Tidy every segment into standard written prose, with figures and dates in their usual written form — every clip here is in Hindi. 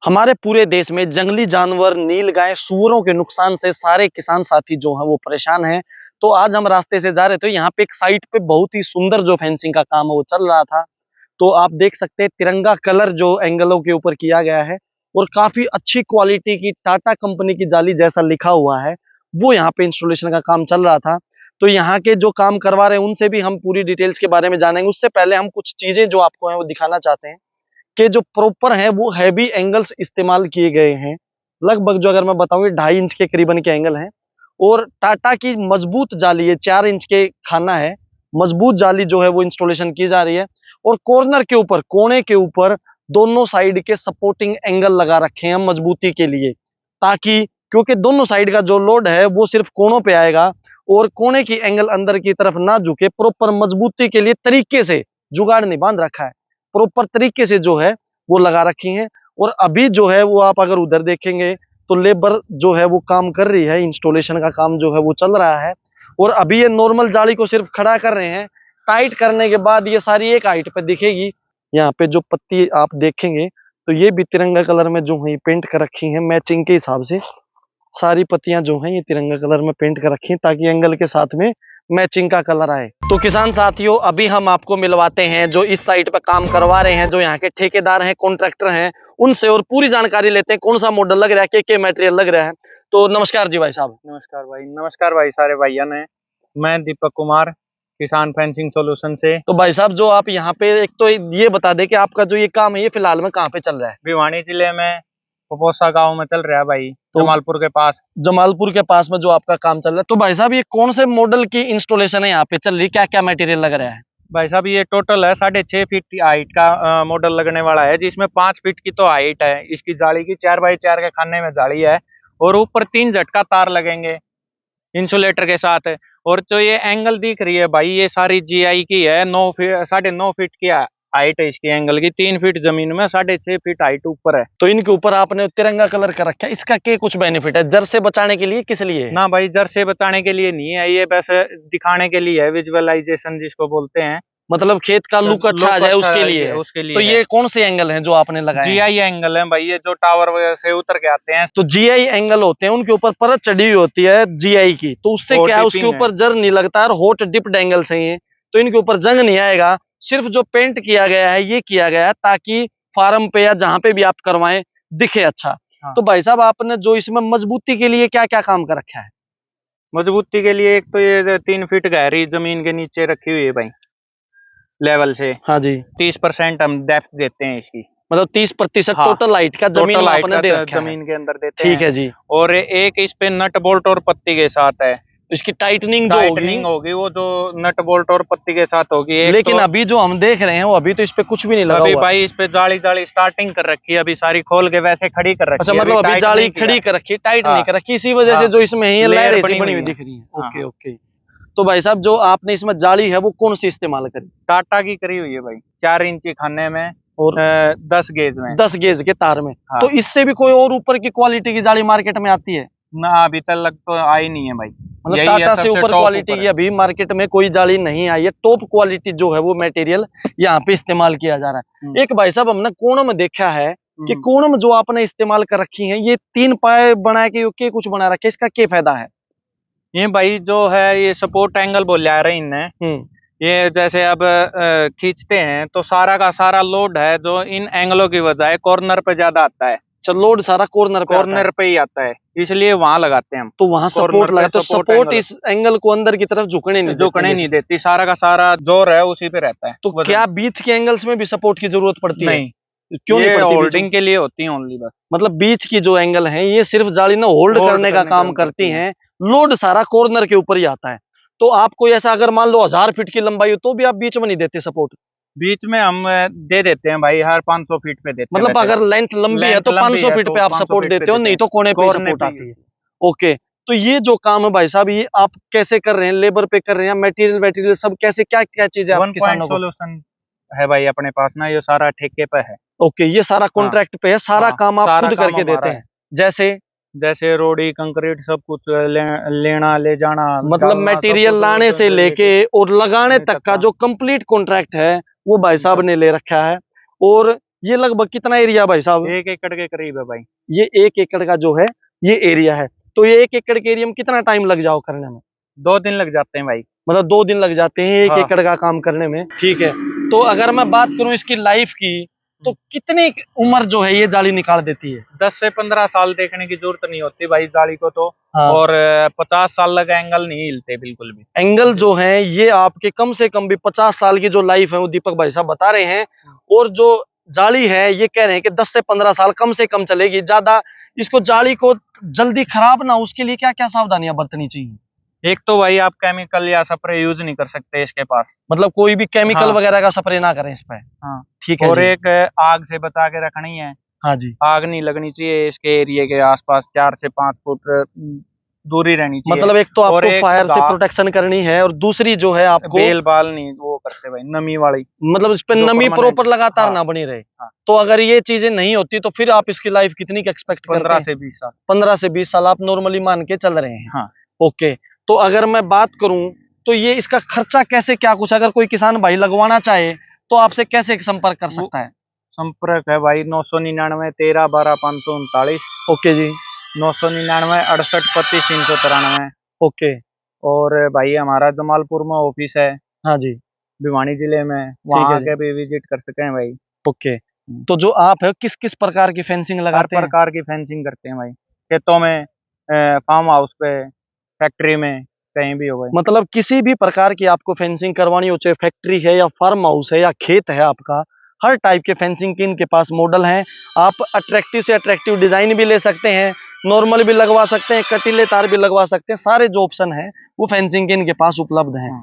हमारे पूरे देश में जंगली जानवर, नीलगाय, सूअरों के नुकसान से सारे किसान साथी जो हैं वो परेशान हैं। तो आज हम रास्ते से जा रहे थे, यहाँ पे एक साइट पे बहुत ही सुंदर जो फेंसिंग का काम है वो चल रहा था। तो आप देख सकते हैं तिरंगा कलर जो एंगलों के ऊपर किया गया है और काफी अच्छी क्वालिटी की टाटा कंपनी की जाली जैसा लिखा हुआ है, वो यहाँ पे इंस्टॉलेशन का काम चल रहा था। तो यहाँ के जो काम करवा रहे हैं उनसे भी हम पूरी डिटेल्स के बारे में जानेंगे। उससे पहले हम कुछ चीजें जो आपको हैं वो दिखाना चाहते हैं कि जो प्रॉपर है वो हैवी एंगल्स इस्तेमाल किए गए हैं। लगभग जो अगर मैं बताऊं 2.5 इंच के करीबन के एंगल हैं और टाटा की मजबूत जाली है, 4 इंच के खाना है, मजबूत जाली जो है वो इंस्टॉलेशन की जा रही है। और कॉर्नर के ऊपर, कोने के ऊपर दोनों साइड के सपोर्टिंग एंगल लगा रखे हैं मजबूती के लिए, ताकि क्योंकि दोनों साइड का जो लोड है वो सिर्फ कोनों पे आएगा और कोने की एंगल अंदर की तरफ ना झुके, प्रॉपर मजबूती के लिए तरीके से जुगाड़ नहीं बांध रखा है, प्रॉपर तरीके से जो है वो लगा रखी हैं। और अभी जो है वो आप अगर उधर देखेंगे तो लेबर जो है वो काम कर रही है, इंस्टॉलेशन का काम जो है वो चल रहा है। और अभी ये नॉर्मल जाली को सिर्फ खड़ा कर रहे हैं, टाइट करने के बाद ये सारी एक हाइट पे दिखेगी। यहाँ पे जो पत्ती आप देखेंगे तो ये भी तिरंगा कलर में जो है पेंट कर रखी हैं, मैचिंग के हिसाब से सारी पत्तियां जो हैं ये तिरंगा कलर में पेंट कर रखी हैं ताकि एंगल के साथ में मैचिंग का कलर आए। तो किसान साथियों, अभी हम आपको मिलवाते हैं जो इस साइट पे काम करवा रहे हैं, जो यहाँ के ठेकेदार हैं, कॉन्ट्रैक्टर हैं, उनसे और पूरी जानकारी लेते हैं कौन सा मॉडल लग रहा है, क्या मटेरियल लग रहा है। तो नमस्कार जी भाई साहब। नमस्कार भाई। नमस्कार भाई सारे भाइयों ने। मैं दीपक कुमार, किसान फेंसिंग सॉल्यूशन से। तो भाई साहब जो आप यहाँ पे, एक तो ये बता दें कि आपका जो ये काम है ये फिलहाल में कहाँ पे चल रहा है? भिवानी जिले में पपोसा गांव में चल रहा है भाई, तो जमालपुर के पास। जमालपुर के पास में जो आपका काम चल रहा है, तो भाई साहब ये कौन से मॉडल की इंस्टॉलेशन है यहाँ पे चल रही, क्या क्या मटेरियल लग रहा है? भाई साहब ये टोटल है 6.5 फीट हाइट का मॉडल लगने वाला है, जिसमें 5 फीट की तो हाइट है इसकी जाली की, 4x4 के खाने में जाली है और ऊपर 3 झटका तार लगेंगे इंसुलेटर के साथ। और जो ये एंगल दिख रही है भाई, ये सारी जीआई की है। 9.5 फीट की हाइट है इसकी एंगल की, 3 फीट जमीन में, 6.5 फीट हाइट ऊपर है। तो इनके ऊपर आपने तिरंगा कलर कर रखा है, इसका क्या कुछ बेनिफिट है? जर से बचाने के लिए, किस लिए? ना भाई, जर से बचाने के लिए नहीं है, ये बस दिखाने के लिए है, विजुअलाइजेशन जिसको बोलते हैं, मतलब खेत का लुक अच्छा आ जाए उसके लिए। उसके लिए तो ये कौन से एंगल हैं जो आपने लगाए? जीआई एंगल है भाई, ये जो टावर से उतर के आते हैं। तो जीआई एंगल होते हैं, उनके ऊपर परत चढ़ी हुई होती है जीआई की, तो उससे क्या है उसके ऊपर जर नहीं लगता है, हॉट डिप्ड एंगल्स हैं ये, तो इनके ऊपर जंग नहीं आएगा। सिर्फ जो पेंट किया गया है ये किया गया है ताकि फार्म पे या जहां पे भी आप करवाएं दिखे अच्छा। हाँ। तो भाई साहब आपने जो इसमें मजबूती के लिए क्या क्या काम कर रखा है? मजबूती के लिए एक तो ये 3 फीट गहरी जमीन के नीचे रखी हुई है भाई, लेवल से। हाँ जी। 30% हम डेप्थ देते हैं इसकी, मतलब 30% हाँ, टोटल हाइट का जमीन में आपने दे रखा है। जमीन के अंदर देते हैं। ठीक है जी। और एक इस पे नट बोल्ट और पत्ती के साथ है। इसकी टाइटनिंग जो होगी वो जो नट बोल्ट और पत्ती के साथ होगी। लेकिन अभी जो हम देख रहे हैं वो अभी तो इस पे कुछ भी नहीं लगा अभी हुआ। भाई इस पे जाली स्टार्टिंग कर रखी है, अभी सारी खोल के वैसे खड़ी कर रखी अच्छा, है। मतलब अभी जाली खड़ी कर रखी, टाइट नहीं कर रखी, इसी वजह से जो इसमें है लेयर ऐसी बनी हुई दिख रही है। Okay okay. तो भाई साहब जो आपने इसमें जाली है वो कौन सी इस्तेमाल करी? टाटा की करी हुई है भाई, 4 इंच की खाने में और 10 गेज में, 10 गेज के तार में। हाँ। तो इससे भी कोई और ऊपर की क्वालिटी की जाली मार्केट में आती है? ना, अभी तक तो आई नहीं है भाई। मतलब टाटा से ऊपर क्वालिटी की अभी मार्केट में कोई जाली नहीं आई है। टॉप क्वालिटी जो है वो मटेरियल यहाँ पे इस्तेमाल किया जा रहा है। एक भाई साहब हमने कोणों में देखा है कि कोणों में जो आपने इस्तेमाल कर रखी है ये 3 पाए बना के कुछ बना रखे, इसका क्या फायदा है? ये भाई जो है ये सपोर्ट एंगल बोल रहे इनने। ये जैसे अब खींचते हैं तो सारा का सारा लोड है जो इन एंगलों की वजह है कॉर्नर पे ज्यादा आता है। लोड सारा कॉर्नर पे ही आता है, इसलिए वहां लगाते हैं हम। तो वहां सपोर्ट लगा, तो सपोर्ट इस एंगल को अंदर की तरफ झुकने नहीं देती, सारा का सारा जोर है उसी पे रहता है। तो क्या बीच के एंगल्स में भी सपोर्ट की जरूरत पड़ती है? नहीं, क्यों नहीं पड़ती? होल्डिंग के लिए होती है ओनली बस। मतलब बीच की जो एंगल है ये सिर्फ जाली ना होल्ड करने का काम करती हैं, लोड सारा कॉर्नर के ऊपर ही आता है। तो आपको ऐसा अगर मान लो 1000 फीट की लंबाई हो तो भी आप बीच में नहीं देते सपोर्ट? बीच में हम दे देते हैं भाई, हर 500 फीट पे देते हैं। मतलब अगर लेंथ लंबी है तो 500 फीट पे आप सपोर्ट देते हो, नहीं तो कोने पे सपोर्ट आती है। ओके। तो ये जो काम है भाई साहब ये आप कैसे कर रहे हैं? लेबर पे कर रहे हैं, मटेरियल सब कैसे, क्या क्या चीजें आप किसानों को? सोल्यूशन है भाई अपने पास ना, ये सारा ठेके पे है। ओके, ये सारा कॉन्ट्रैक्ट पे है, सारा काम आप खुद करके देते हैं? जैसे रोडी कंक्रीट सब कुछ लेना ले जाना, मतलब मटेरियल लाने से लेके और लगाने तक का जो कंप्लीट कॉन्ट्रैक्ट है वो भाई साहब ने ले रखा है। और ये लगभग कितना एरिया भाई साहब? 1 एकड़ के करीब है भाई। ये 1 एकड़ का जो है ये एरिया है। तो ये 1 एकड़ के एरिया में कितना टाइम लग जाओ करने में? 2 दिन लग जाते हैं भाई। मतलब 2 दिन लग जाते हैं 1 हाँ। एकड़ का काम करने में। ठीक है। तो अगर मैं बात करूं इसकी लाइफ की, तो कितनी उम्र जो है ये जाली निकाल देती है? 10 से 15 साल देखने की जरूरत नहीं होती भाई जाली को तो। हाँ। और 50 साल लगा एंगल नहीं हिलते बिल्कुल भी। एंगल जो है ये आपके कम से कम भी 50 साल की जो लाइफ है वो दीपक भाई साहब बता रहे हैं। और जो जाली है ये कह रहे हैं कि 10 से 15 साल कम से कम चलेगी। ज्यादा इसको जाली को जल्दी खराब ना हो उसके लिए क्या क्या सावधानियां बरतनी चाहिए? एक तो भाई आप केमिकल या स्प्रे यूज नहीं कर सकते इसके पास। मतलब कोई भी केमिकल हाँ। वगैरह का स्प्रे ना करें इस पे। हाँ। ठीक है और जी। एक आग से बचा के रखनी है। हाँ जी। आग नहीं लगनी चाहिए इसके एरिया के आसपास। 4 से 5 फुट दूरी रहनी चाहिए। मतलब एक तो और आपको एक फायर से घास- प्रोटेक्शन करनी है और दूसरी जो है आपको बेल बाल नहीं वो करते भाई, नमी वाली। मतलब इस पे जो नमी permanent- प्रॉपर लगातार हाँ। ना बनी रहे। हाँ। तो अगर ये चीजें नहीं होती तो फिर आप इसकी लाइफ कितनी की एक्सपेक्ट करते 15 हैं? से 20 साल। 15 से 20 साल आप नॉर्मली मान के चल रहे हैं। हाँ। ओके। तो अगर मैं बात करूं तो ये इसका खर्चा कैसे क्या कुछ अगर कोई किसान भाई लगवाना चाहे तो आपसे कैसे संपर्क कर सकता है? संपर्क है भाई 999 13 12 539। ओके जी। 999 68 25 393। ओके। और भाई हमारा जमालपुर में ऑफिस है, हाँ जी। भिवानी जिले में, ठीक है वहाँ जी। के भी विजिट कर सके हैं भाई। ओके। तो जो आप है किस किस प्रकार की फेंसिंग हर लगाते हैं? प्रकार की फेंसिंग करते हैं भाई। खेतों में, फार्म हाउस पे, फैक्ट्री में, कहीं भी हो गए। मतलब किसी भी प्रकार की आपको फेंसिंग करवानी हो, चाहे फैक्ट्री है या फार्म हाउस है या खेत है आपका, हर टाइप के फेंसिंग के इनके पास मॉडल हैं। आप अट्रैक्टिव से अट्रैक्टिव डिजाइन भी ले सकते हैं, नॉर्मल भी लगवा सकते हैं, कटीले तार भी लगवा सकते हैं। सारे जो ऑप्शन है वो फेंसिंग के इनके पास उपलब्ध हैं।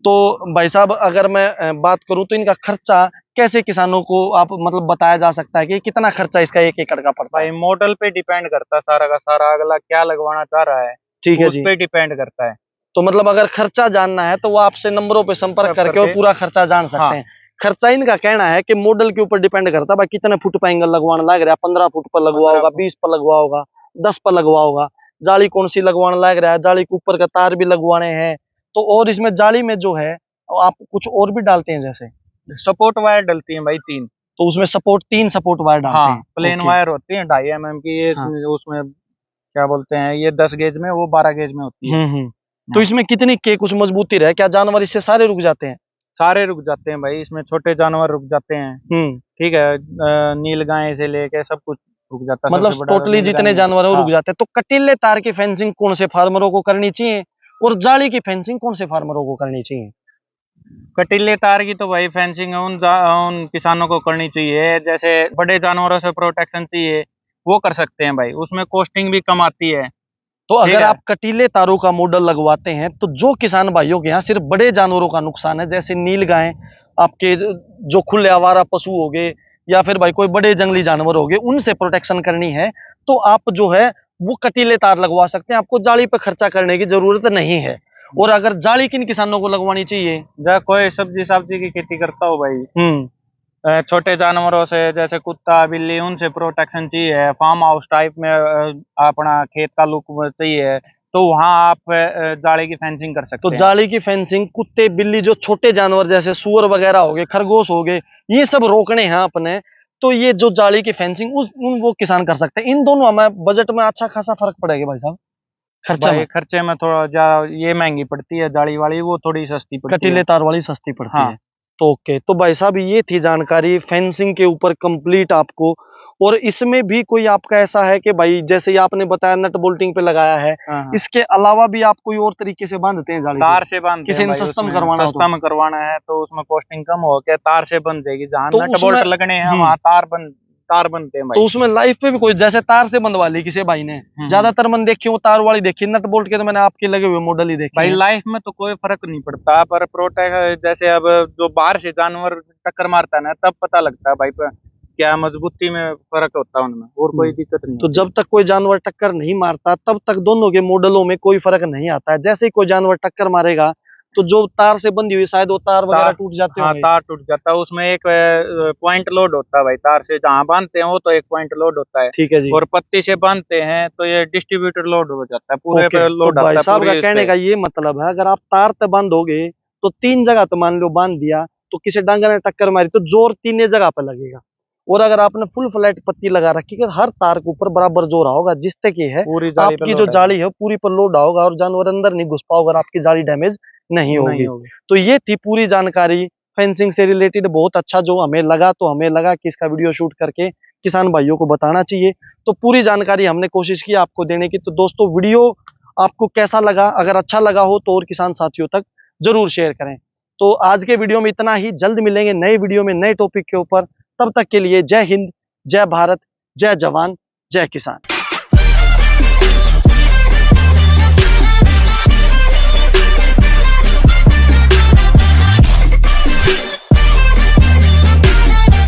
तो भाई साहब अगर मैं बात करूं तो इनका खर्चा कैसे किसानों को आप मतलब बताया जा सकता है कि कितना खर्चा इसका 1 एकड़ का पड़ता है? भाई मॉडल पे डिपेंड करता है सारा का सारा, अगला क्या लगवाना चाह रहा है ठीक है उस जी। पे डिपेंड करता है। तो मतलब अगर खर्चा जानना है तो वो आपसे नंबरों पे संपर्क सब करके और करके- पूरा खर्चा जान सकते हाँ। हैं। खर्चा इनका कहना है कि मॉडल के ऊपर डिपेंड करता है भाई कितने फुट पर एंगल लगवाना लग रहा है। 15 फुट पर लगवा 15 होगा, फुट। 20 पर लगवा होगा, 10 पर लगवा होगा, जाली कौन सी लगवाना लग रहा है, जाली के ऊपर का तार भी लगवाने हैं। तो और इसमें जाली में जो है आप कुछ और भी डालते हैं जैसे सपोर्ट वायर डलती है भाई 3। तो उसमें सपोर्ट 3 सपोर्ट वायर डालते हाँ, हैं। Plane okay. वायर होती है 2.5 mm की। ये हाँ। उसमें क्या बोलते हैं, ये 10 गेज में, वो 12 गेज में होती है। तो हाँ। इसमें कितनी के कुछ मजबूती रहे, क्या जानवर इससे सारे रुक जाते हैं? सारे रुक जाते हैं भाई, इसमें छोटे जानवर रुक जाते हैं। ठीक है, नील गाय से लेके सब कुछ रुक जाता है। मतलब सबसे बड़ा टोटली नील जितने गाय है। जानवर है वो हाँ। रुक जाते हैं। तो कटीले तार की फेंसिंग कौन से फार्मरों को करनी चाहिए और जाली की फेंसिंग कौन से फार्मरों को करनी चाहिए? कटीले तार की तो भाई फेंसिंग उन किसानों को करनी चाहिए जैसे बड़े जानवरों से प्रोटेक्शन चाहिए, वो कर सकते हैं भाई, उसमें कॉस्टिंग भी कम आती है। तो ठीक अगर है। आप कटीले तारों का मॉडल लगवाते हैं तो जो किसान भाइयों के यहाँ सिर्फ बड़े जानवरों का नुकसान है जैसे नील गाय, आपके जो खुले आवारा पशु हो गए या फिर भाई कोई बड़े जंगली जानवर हो गए, उनसे प्रोटेक्शन करनी है तो आप जो है वो कटीले तार लगवा सकते हैं। आपको जाली पे खर्चा करने की जरूरत नहीं है। और अगर जाली किन किसानों को लगवानी चाहिए? जहाँ कोई सब्जी सब्जी की खेती करता हो भाई, छोटे जानवरों से जैसे कुत्ता बिल्ली, उनसे प्रोटेक्शन चाहिए, फार्म हाउस टाइप में अपना खेत का लुक चाहिए, तो वहाँ आप जाली की फेंसिंग कर सकते तो हैं। जाली की फेंसिंग कुत्ते बिल्ली जो छोटे जानवर जैसे सुअर वगैरह हो गए, खरगोश हो गए, ये सब रोकने हैं अपने, तो ये जो जाली की फेंसिंग वो किसान कर सकते हैं। इन दोनों हमें बजट में अच्छा खासा फर्क पड़ेगा भाई साहब खर्चा भाई में? खर्चे में थोड़ा ज्यादा ये महंगी पड़ती है जाली वाली, वो थोड़ी सस्ती पड़ती कटीले है। तार वाली सस्ती पड़ती हाँ। है। तो ओके। तो भाई साहब ये थी जानकारी फेंसिंग के ऊपर कंप्लीट आपको। और इसमें भी कोई आपका ऐसा है कि भाई जैसे ये आपने बताया नट बोल्टिंग पे लगाया है, हाँ, हाँ। इसके अलावा भी आप कोई और तरीके से बांधते हैं जाली को? तार से बांधते किसी हैं ने भाई, सस्ता में उसमें करवाना हो सस्ता में करवाना है तो उसमें कॉस्टिंग कम हो के तार से बन जाएगी। जहाँ तो नट उसमें बोल्ट लगने हैं वहाँ तार बनते हैं तो भाई। उसमें लाइफ पे भी कोई जैसे तार से बंधवा ली किसी भाई ने, ज्यादातर मैंने देखी वो तार वाली देखी, नट बोल्ट के तो मैंने आपके लगे हुए मॉडल ही देखे भाई हैं। लाइफ में तो कोई फर्क नहीं पड़ता, पर प्रोटेक्ट जैसे अब जो बाहर से जानवर टक्कर मारता है ना, तब पता लगता है भाई क्या मजबूती में फर्क होता है उनमें, और कोई दिक्कत नहीं तो होती। जब तक कोई जानवर टक्कर नहीं मारता तब तक दोनों के मॉडलों में कोई फर्क नहीं आता है। जैसे ही कोई जानवर टक्कर मारेगा तो जो तार से बंधी हुई शायद वो तार वगैरह टूट जाते हाँ, होंगे। तार टूट जाता है, उसमें एक पॉइंट लोड होता है भाई, तार से जहाँ बांधते हैं वो तो एक पॉइंट लोड होता है। ठीक है जी। और पत्ती से बांधते हैं तो ये डिस्ट्रीब्यूटर लोड हो जाता है, पूरे ओके। पे तो लोड आता भाई है साहब का पूरे कहने का ये मतलब है अगर आप तार पे बांधोगे तो 3 जगह तो मान लो बांध दिया तो किसी डांगर ने टक्कर मारी तो जोर 3 जगह पे लगेगा। और अगर आपने फुल फ्लैट पत्ती लगा रखी है, हर तार के ऊपर बराबर जो रहा होगा, जिससे कि है पूरी जाली पे आपकी जो लोड जाली है पूरी पर लोड होगा और जानवर अंदर नहीं घुस पाओगे, आपकी जाली डैमेज नहीं होगी। होगी। तो ये थी पूरी जानकारी फेंसिंग से रिलेटेड। बहुत अच्छा जो हमें लगा, तो हमें लगा कि इसका वीडियो शूट करके किसान भाइयों को बताना चाहिए। तो पूरी जानकारी हमने कोशिश की आपको देने की। तो दोस्तों वीडियो आपको कैसा लगा? अगर अच्छा लगा हो तो और किसान साथियों तक जरूर शेयर करें। तो आज के वीडियो में इतना ही, जल्द मिलेंगे नए वीडियो में नए टॉपिक के ऊपर। तब तक के लिए जय हिंद, जय भारत, जय जवान, जय किसान।